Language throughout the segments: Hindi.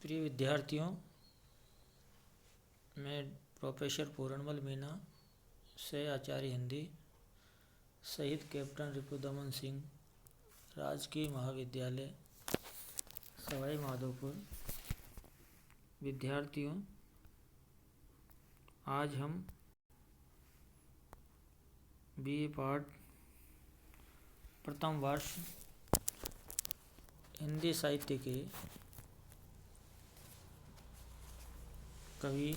प्रिय विद्यार्थियों, मैं प्रोफेसर पूरणमल मीना से आचार्य हिंदी शहीद कैप्टन रिपुदमन सिंह राजकीय महाविद्यालय सवाई माधोपुर। विद्यार्थियों, आज हम बीए पाठ प्रथम वर्ष हिंदी साहित्य के कवि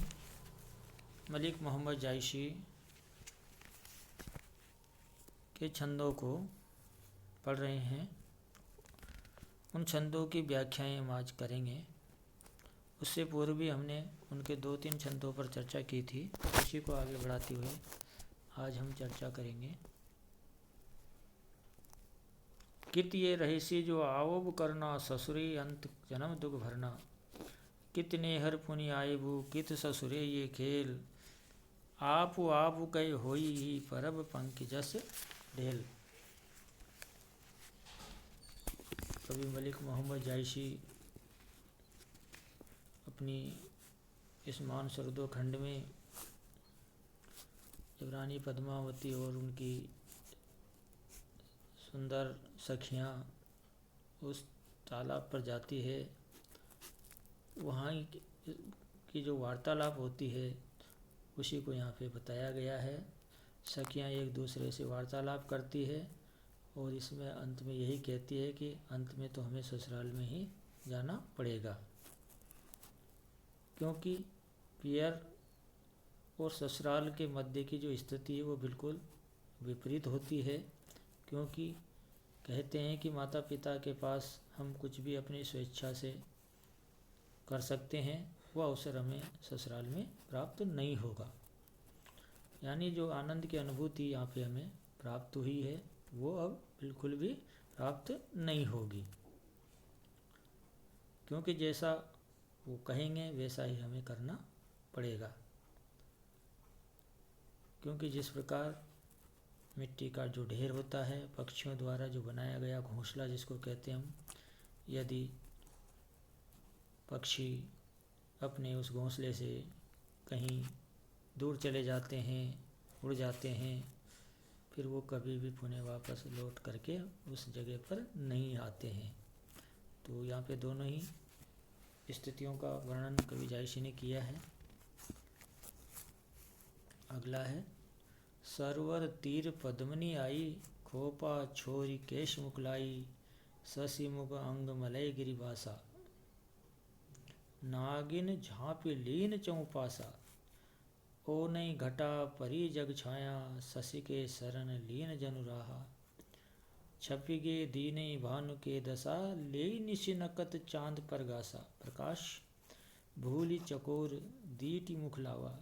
मलिक मोहम्मद जायसी के छंदों को पढ़ रहे हैं। उन छंदों की व्याख्याएं हम आज करेंगे। उससे पूर्व भी हमने उनके 2-3 छंदों पर चर्चा की थी। उसी को आगे बढ़ाते हुए आज हम चर्चा करेंगे। कित ये रहीसी जो आवब करना, ससुरे अंत जन्म दुख भरना। कितने हर पुनि आएबू, कित ससुरे ये खेल। आपु आपु कहे होई ही, परब पंख जस ढेल। कवि मलिक मोहम्मद जायसी अपनी इस मानसरोवर खंड में जब रानी पद्मावती और उनकी सुंदर सखियाँ उस तालाब पर जाती है, वहाँ की जो वार्तालाप होती है उसी को यहाँ पे बताया गया है। सखियाँ एक दूसरे से वार्तालाप करती है और इसमें अंत में यही कहती है कि अंत में तो हमें ससुराल में ही जाना पड़ेगा, क्योंकि पियर और ससुराल के मध्य की जो स्थिति है वो बिल्कुल विपरीत होती है। क्योंकि कहते हैं कि माता पिता के पास हम कुछ भी अपनी स्वेच्छा से कर सकते हैं, वह अवसर हमें ससुराल में प्राप्त नहीं होगा। यानी जो आनंद की अनुभूति यहाँ पे हमें प्राप्त हुई है वो अब बिल्कुल भी प्राप्त नहीं होगी, क्योंकि जैसा वो कहेंगे वैसा ही हमें करना पड़ेगा। क्योंकि जिस प्रकार मिट्टी का जो ढेर होता है, पक्षियों द्वारा जो बनाया गया घोंसला जिसको कहते हैं हम, यदि पक्षी अपने उस घोंसले से कहीं दूर चले जाते हैं, उड़ जाते हैं, फिर वो कभी भी पुनः वापस लौट करके उस जगह पर नहीं आते हैं। तो यहाँ पे दोनों ही स्थितियों का वर्णन कवि जायसी ने किया है। अगला है, सरवर तीर पद्मनी आई, खोपा छोरी केश मुकलाई। शशि मुख अंग मलय गिरिबासा, नागिन झाँपी लीन चौपासा। ओ नहीं घटा परी जग छाया, शशि के शरण लीन जनु राहा। छपी गे दीने भानु के दशा, ले निशि नकत चांद पर गासा। प्रकाश भूलि चकोर दीटी मुखलावा,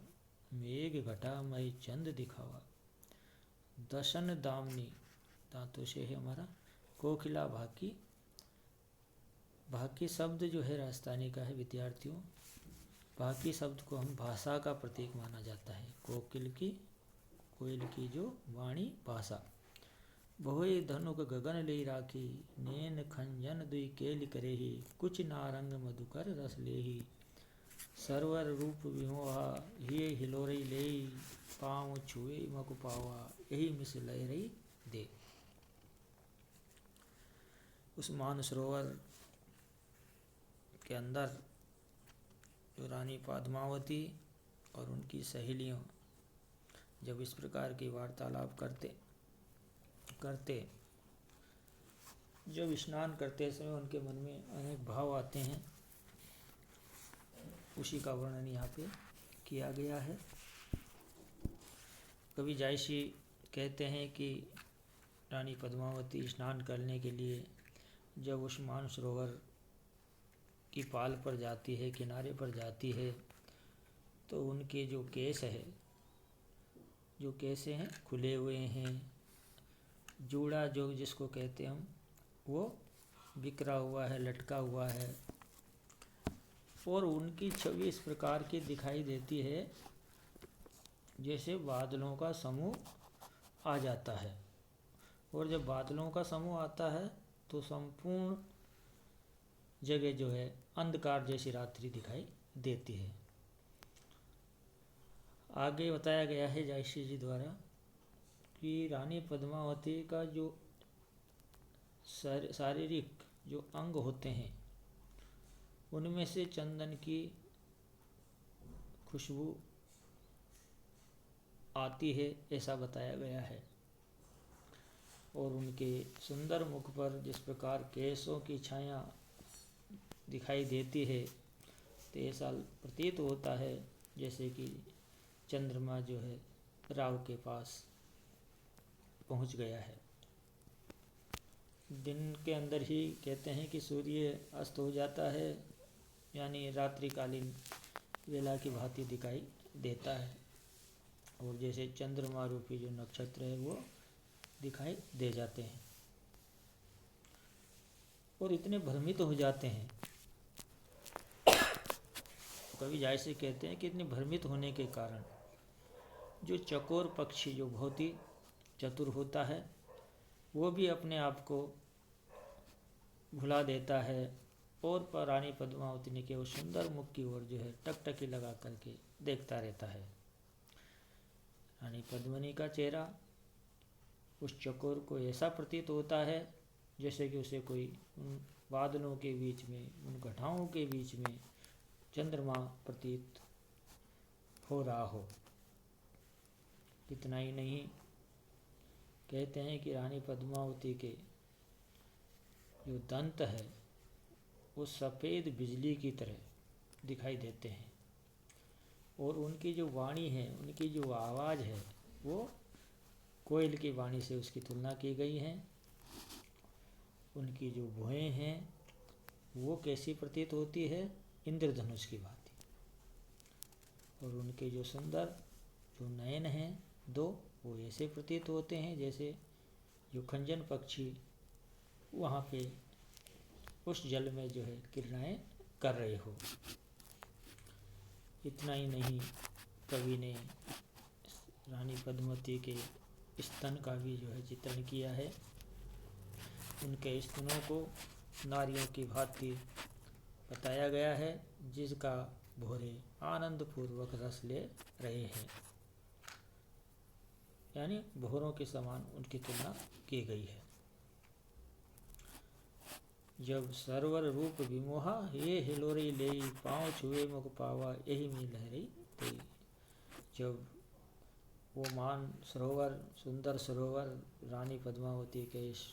मेघ घटा मई चंद दिखावा। दशन दामनी, दांतों से है हमारा, कोकिला भाकी। भाकी शब्द जो है राजस्थानी का है विद्यार्थियों। भाकी शब्द को हम भाषा का प्रतीक माना जाता है। कोयल की जो वाणी भाषा। भोए धनुक गगन ले राखी, नैन खंजन दुई केलि करेही। कुछ नारंग मधुकर रस लेही, सरवर रूप विमोहा। ये हिलोरई लेई, पाँव छुए मकु पावा। यही मिस लहरई दे। उस मानसरोवर के अंदर जो रानी पद्मावती और उनकी सहेलियों जब इस प्रकार की वार्तालाप करते जब स्नान करते समय उनके मन में अनेक भाव आते हैं, उसी का वर्णन यहाँ पे किया गया है। कवि जायसी कहते हैं कि रानी पद्मावती स्नान करने के लिए जब उस मानसरोवर की पाल पर जाती है, किनारे पर जाती है, तो उनके जो केस हैं खुले हुए हैं। जूड़ा जो जिसको कहते हैं हम, वो बिखरा हुआ है, लटका हुआ है। और उनकी छवि इस प्रकार की दिखाई देती है जैसे बादलों का समूह आ जाता है। और जब बादलों का समूह आता है तो संपूर्ण जगह जो है अंधकार जैसी रात्रि दिखाई देती है। आगे बताया गया है जायसी जी द्वारा कि रानी पद्मावती का जो शारीरिक जो अंग होते हैं उनमें से चंदन की खुशबू आती है, ऐसा बताया गया है। और उनके सुंदर मुख पर जिस प्रकार केशों की छाया दिखाई देती है तो ऐसा प्रतीत होता है जैसे कि चंद्रमा जो है राहु के पास पहुंच गया है। दिन के अंदर ही कहते हैं कि सूर्य अस्त हो जाता है, यानी रात्रिकालीन वेला की भांति दिखाई देता है, और जैसे चंद्रमा रूपी जो नक्षत्र है वो दिखाई दे जाते हैं। और इतने भ्रमित हो जाते हैं, कवि जायसी कहते हैं कि इतने भ्रमित होने के कारण जो चकोर पक्षी जो बहुत ही चतुर होता है वो भी अपने आप को भुला देता है और रानी पद्मावती के उस सुंदर मुख की ओर जो है टकटकी लगा करके देखता रहता है। रानी पद्मिनी का चेहरा उस चकोर को ऐसा प्रतीत होता है जैसे कि उसे कोई उन बादलों के बीच में, उन घटाओं के बीच में चंद्रमा प्रतीत हो रहा हो। इतना ही नहीं, कहते हैं कि रानी पद्मावती के जो दंत है वो सफ़ेद बिजली की तरह दिखाई देते हैं, और उनकी जो वाणी है, उनकी जो आवाज़ है वो कोयल की वाणी से उसकी तुलना की गई है। उनकी जो भुएं हैं वो कैसी प्रतीत होती है, इंद्रधनुष की भांति। और उनके जो सुंदर जो नयन हैं दो, वो ऐसे प्रतीत होते हैं जैसे जो खंजन पक्षी वहाँ पे उस जल में जो है किरणाएं कर रहे हो। इतना ही नहीं, कवि ने रानी पद्मावती के स्तन का भी जो है चित्रण किया है। उनके स्तनों को नारियों की भांति बताया गया है जिसका भोरे आनंद पूर्वक रस ले रहे हैं, यानी भोरों के समान उनकी तुलना की गई है। जब सरवर रूप विमोहा ये हिलोरी ले पाँव छुए मुख पावा यही मी लहरी ते। जब वो मान सरोवर, सुंदर सरोवर रानी पद्मावती के इस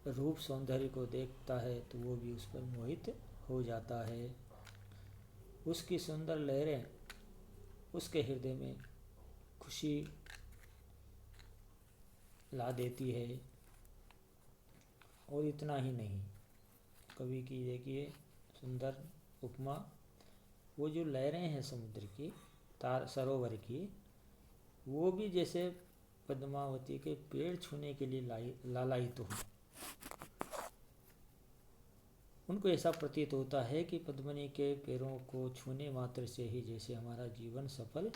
रूप सौंदर्य को देखता है तो वो भी उस पर मोहित हो जाता है। उसकी सुंदर लहरें उसके हृदय में खुशी ला देती है। और इतना ही नहीं, कवि की देखिए सुंदर उपमा, वो जो लहरें हैं समुद्र की, तार सरोवर की, वो भी जैसे पद्मावती के पेड़ छूने के लिए लालायित हो। उनको ऐसा प्रतीत होता है कि पद्मिनी के पैरों को छूने मात्र से ही जैसे हमारा जीवन सफल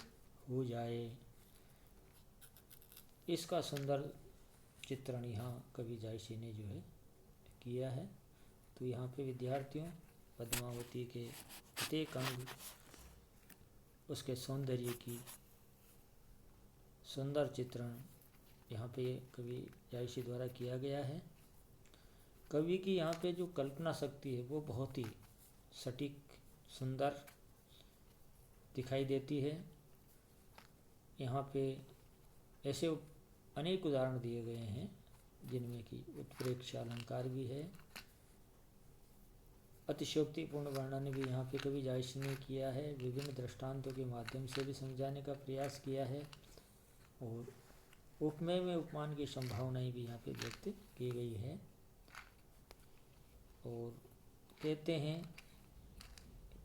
हो जाए। इसका सुंदर चित्रण यहाँ कवि जायसी ने जो है किया है। तो यहाँ पे विद्यार्थियों पद्मावती के प्रत्येक अंग उसके सौंदर्य की सुंदर चित्रण यहाँ पे कवि जायसी द्वारा किया गया है। कवि की यहाँ पे जो कल्पना शक्ति है वो बहुत ही सटीक सुंदर दिखाई देती है। यहाँ पे ऐसे अनेक उदाहरण दिए गए हैं जिनमें कि उत्प्रेक्ष अलंकार भी है, अतिशयोक्तिपूर्ण वर्णन भी यहाँ पे कवि जायसी ने किया है, विभिन्न दृष्टांतों के माध्यम से भी समझाने का प्रयास किया है, और उपमेय में उपमान की संभावनाएं भी यहाँ पे व्यक्त की गई है। और कहते हैं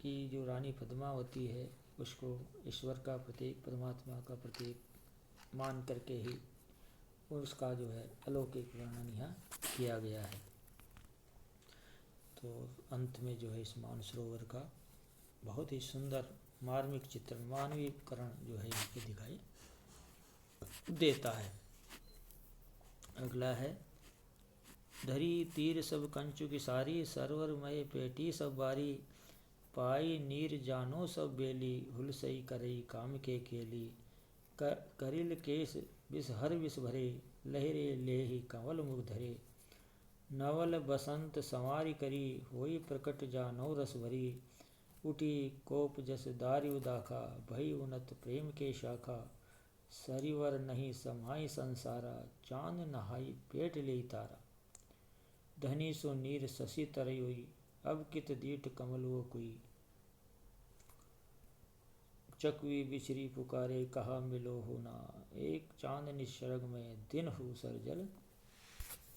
कि जो रानी पद्मावती है उसको ईश्वर का प्रतीक, परमात्मा का प्रतीक मान करके ही उसका जो है अलौकिक वर्णन यहाँ किया गया है। तो अंत में जो है इस मानसरोवर का बहुत ही सुंदर मार्मिक चित्रण, मानवीकरण जो है यहाँ पे दिखाई देता है। अगला है धरी तीर सब कंचु की सारी, सरवर मय पेटी सब बारी, पाई नीर जानो सब बेली, हुलसई करई काम के केली, करिल केश विष हर विष भरे, लहरे लेहि कंवल मुख धरे, नवल बसंत संवारी करी, होई प्रकट जानो रस भरी, उठी कोप जस दारियु दाखा, भई उन्नत प्रेम के शाखा, सरिवर नहीं समाई संसारा, चांद नहाई पेट ले तारा, धनी सो नीर शशि तरई हुई, अब कित दीठ कमल वो कोई, चकवी बिछरी पुकारे कहा मिलो हो ना, एक चांद निशरग में दिन हो सरजल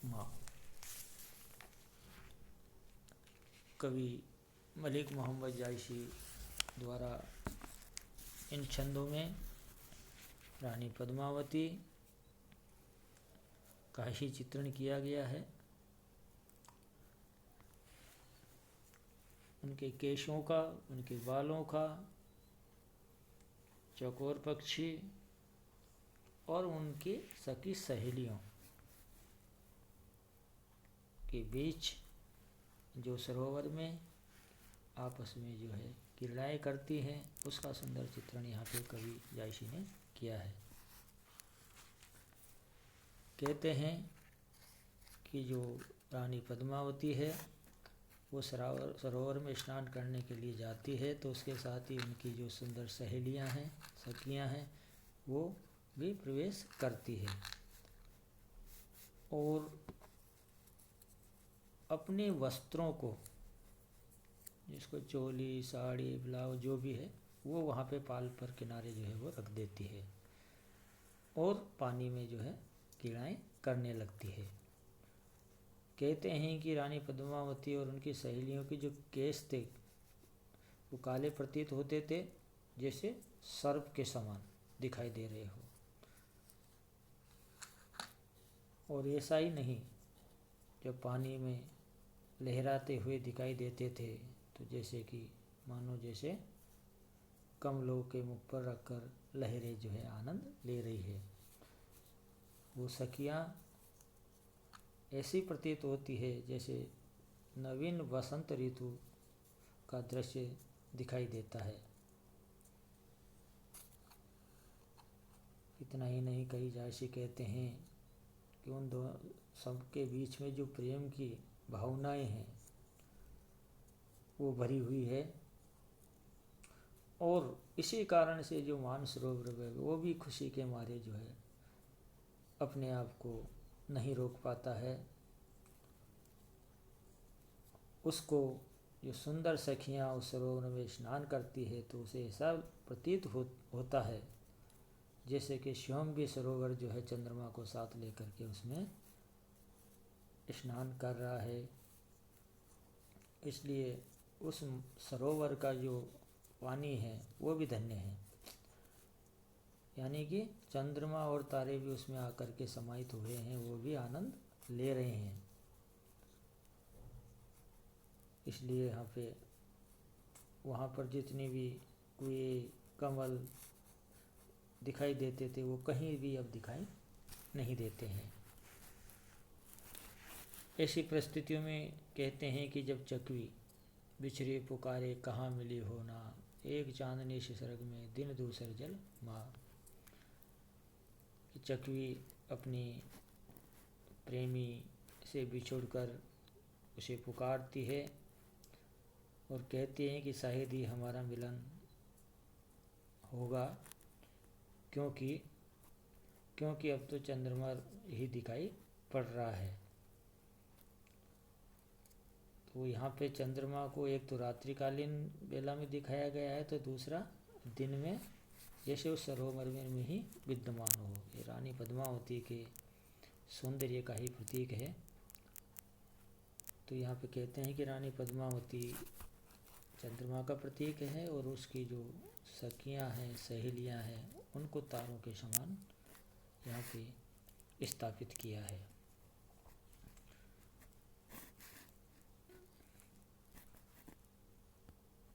माँ। कवि मलिक मोहम्मद जायसी द्वारा इन छंदों में रानी पद्मावती का ही चित्रण किया गया है। उनके केशों का, उनके बालों का, चकोर पक्षी और उनकी सखी सहेलियों के बीच जो सरोवर में आपस में जो है क्रीड़ाएँ करती हैं, उसका सुंदर चित्रण यहाँ पे कवि जायसी ने किया है। कहते हैं कि जो रानी पद्मावती है वो सरोवर में स्नान करने के लिए जाती है, तो उसके साथ ही उनकी जो सुंदर सहेलियां हैं, सखियां हैं, वो भी प्रवेश करती है और अपने वस्त्रों को, जिसको चोली साड़ी ब्लाउज जो भी है, वो वहाँ पे पाल पर किनारे जो है वो रख देती है और पानी में जो है क्रीड़ाएँ करने लगती है। कहते हैं कि रानी पद्मावती और उनकी सहेलियों के जो केस थे वो काले प्रतीत होते थे, जैसे सर्प के समान दिखाई दे रहे हो, और ऐसा ही नहीं, जब पानी में लहराते हुए दिखाई देते थे तो जैसे कि मानो जैसे कमलों के मुख पर रखकर लहरें जो है आनंद ले रही है। वो सखियाँ ऐसी प्रतीत होती है जैसे नवीन वसंत ऋतु का दृश्य दिखाई देता है। इतना ही नहीं, कई जायसी कहते हैं कि उन दो सबके बीच में जो प्रेम की भावनाएं हैं वो भरी हुई है, और इसी कारण से जो मानसरोवर है वो भी खुशी के मारे जो है अपने आप को नहीं रोक पाता है। उसको जो सुंदर सखियाँ उस सरोवर में स्नान करती है तो उसे ऐसा प्रतीत होता है जैसे कि स्वयं भी सरोवर जो है चंद्रमा को साथ लेकर के उसमें स्नान कर रहा है। इसलिए उस सरोवर का जो पानी है वो भी धन्य है, यानी कि चंद्रमा और तारे भी उसमें आकर के समाहित हुए हैं, वो भी आनंद ले रहे हैं। इसलिए यहाँ पे वहाँ पर जितने भी कुएं कमल दिखाई देते थे वो कहीं भी अब दिखाई नहीं देते हैं। ऐसी परिस्थितियों में कहते हैं कि जब चकवी बिछड़े पुकारे कहाँ मिली हो ना, एक चांदनी सरग में दिन दूसर जल माँ। चकवी अपनी प्रेमी से बिछुड़कर उसे पुकारती है और कहती हैं कि शायद ही हमारा मिलन होगा, क्योंकि अब तो चंद्रमा ही दिखाई पड़ रहा है। तो यहाँ पे चंद्रमा को एक तो रात्रिकालीन बेला में दिखाया गया है, तो दूसरा दिन में, जैसे उस सरोवर में ही विद्यमान हो। ये रानी पद्मावती के सौंदर्य का ही प्रतीक है। तो यहाँ पे कहते हैं कि रानी पद्मावती चंद्रमा का प्रतीक है और उसकी जो सखियाँ हैं, सहेलियाँ हैं, उनको तारों के समान यहाँ पे स्थापित किया है।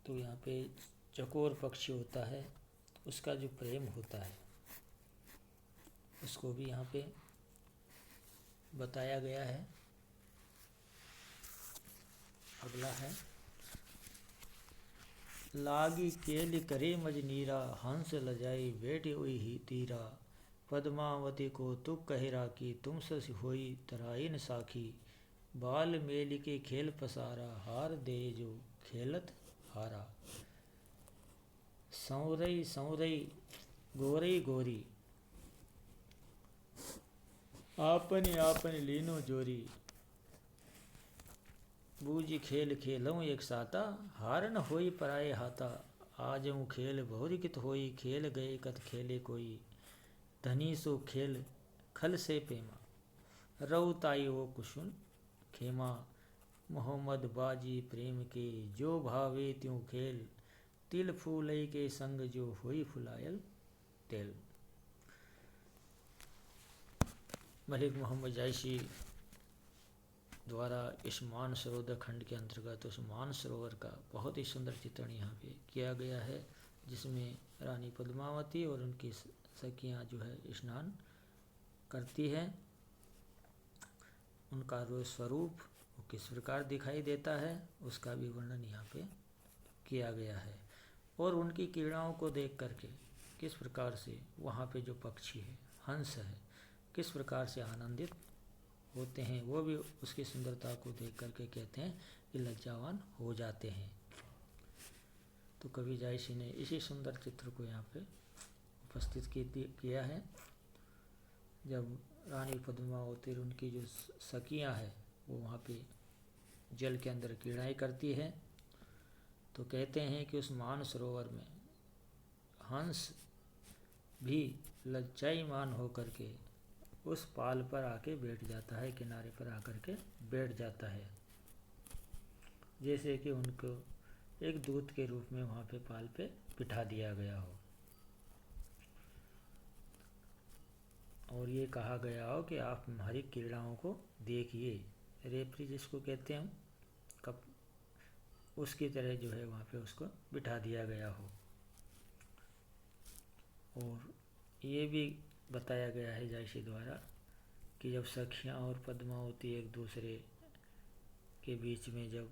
तो यहाँ पे चकोर पक्षी होता है, उसका जो प्रेम होता है उसको भी यहाँ पे बताया गया है। पहला है, लागी केल करे मजनीरा, हंस लजाई बैठी हुई ही तीरा, पद्मावती को तुक कहे राखी, तुम सस होई तराइन साखी, बाल मेल के खेल पसारा, हार दे जो खेलत हारा, संवरई संवरई गोरई गोरी, आपनी आपनी लीनो जोरी, बूझी खेल खेलऊँ एक साता, हार न होई पराए हाथा, आजऊँ खेल बहुरी कित होई, खेल गए कत खेले कोई, धनी सो खेल खल से पेमा, रउताई ओ कुसुन खेमा, मोहम्मद बाजी प्रेम के, जो भावे त्यों खेल, तिल फूलई के संग जो होई फुलायल तेल। मलिक मोहम्मद जायसी द्वारा इस मानसरोवर खंड के अंतर्गत उस मानसरोवर का बहुत ही सुंदर चित्रण यहाँ पे किया गया है, जिसमें रानी पद्मावती और उनकी सखियाँ जो है स्नान करती हैं। उनका रोज स्वरूप वो किस प्रकार दिखाई देता है उसका भी वर्णन यहाँ पे किया गया है, और उनकी क्रीड़ाओं को देख करके किस प्रकार से वहाँ पे जो पक्षी है, हंस है, किस प्रकार से आनंदित होते हैं, वो भी उसकी सुंदरता को देख करके कहते हैं कि लज्जावान हो जाते हैं। तो कवि जायसी ने इसी सुंदर चित्र को यहाँ पे उपस्थित किया है। जब रानी पद्मावती और उनकी जो सखियाँ हैं वो वहाँ पे जल के अंदर क्रीड़ाएँ करती है, तो कहते हैं कि उस मानसरोवर में हंस भी लज्जाईमान होकर के उस पाल पर आके बैठ जाता है, किनारे पर आकर के बैठ जाता है, जैसे कि उनको एक दूत के रूप में वहाँ पे पाल पे बिठा दिया गया हो, और ये कहा गया हो कि आप हमारी क्रीड़ाओं को देखिए, रेफरी जिसको कहते हैं कप, उसकी तरह जो है वहाँ पे उसको बिठा दिया गया हो। और ये भी बताया गया है जायसी द्वारा कि जब सखियाँ और पद्मावती एक दूसरे के बीच में जब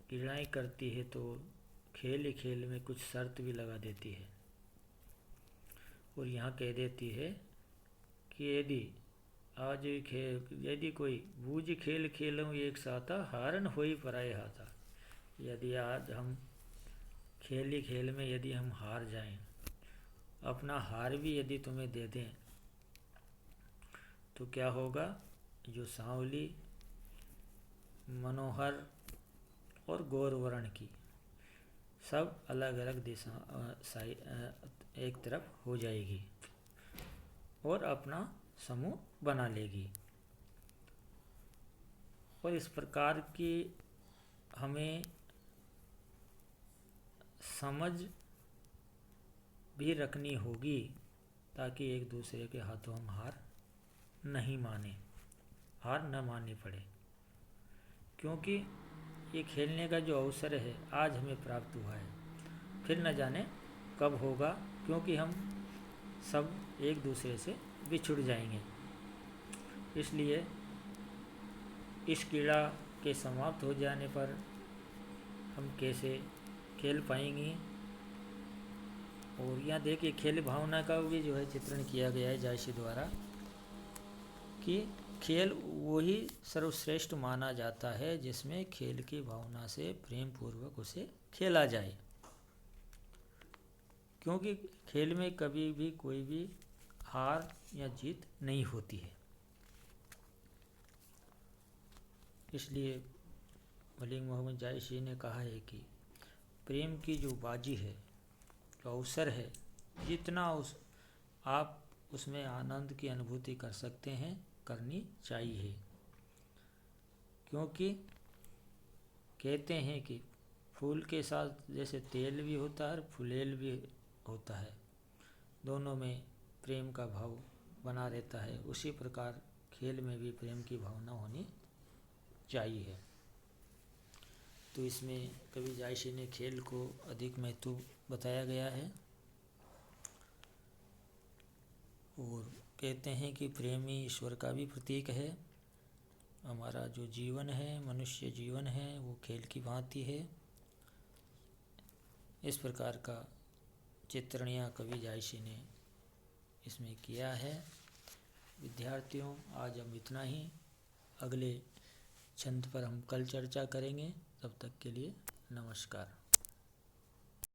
क्रीड़ाएँ करती है तो खेल ही खेल में कुछ शर्त भी लगा देती है, और यहाँ कह देती है कि यदि कोई बूझ खेल खेलऊँ एक साथा, हारन होई पराए हाथा, यदि आज हम खेल ही खेल में यदि हम हार जाएं, अपना हार भी यदि तुम्हें दे दें, तो क्या होगा, जो सांवली मनोहर और गौर वर्ण की सब अलग अलग दिशा एक तरफ हो जाएगी और अपना समूह बना लेगी। और इस प्रकार की हमें समझ भी रखनी होगी ताकि एक दूसरे के हाथों हम हार न माननी पड़े, क्योंकि ये खेलने का जो अवसर है आज हमें प्राप्त हुआ है, फिर न जाने कब होगा, क्योंकि हम सब एक दूसरे से बिछुड़ जाएंगे। इसलिए इस क्रीड़ा के समाप्त हो जाने पर हम कैसे खेल पाएंगे। और यहाँ देखिए खेल भावना का भी जो है चित्रण किया गया है जायसी द्वारा कि खेल वही सर्वश्रेष्ठ माना जाता है जिसमें खेल की भावना से प्रेम पूर्वक उसे खेला जाए, क्योंकि खेल में कभी भी कोई भी हार या जीत नहीं होती है। इसलिए मलिक मोहम्मद जायसी ने कहा है कि प्रेम की जो बाजी है, जो अवसर है, जितना आप उसमें आनंद की अनुभूति कर सकते हैं करनी चाहिए, क्योंकि कहते हैं कि फूल के साथ जैसे तेल भी होता है और फुलेल भी होता है, दोनों में प्रेम का भाव बना रहता है, उसी प्रकार खेल में भी प्रेम की भावना होनी चाहिए। तो इसमें कवि जायसी ने खेल को अधिक महत्व बताया गया है और कहते हैं कि प्रेम ही ईश्वर का भी प्रतीक है, हमारा जो जीवन है, मनुष्य जीवन है, वो खेल की भांति है। इस प्रकार का चित्रण यहाँ कवि जायसी ने इसमें किया है। विद्यार्थियों, आज हम इतना ही। अगले छंद पर हम कल चर्चा करेंगे। तब तक के लिए नमस्कार।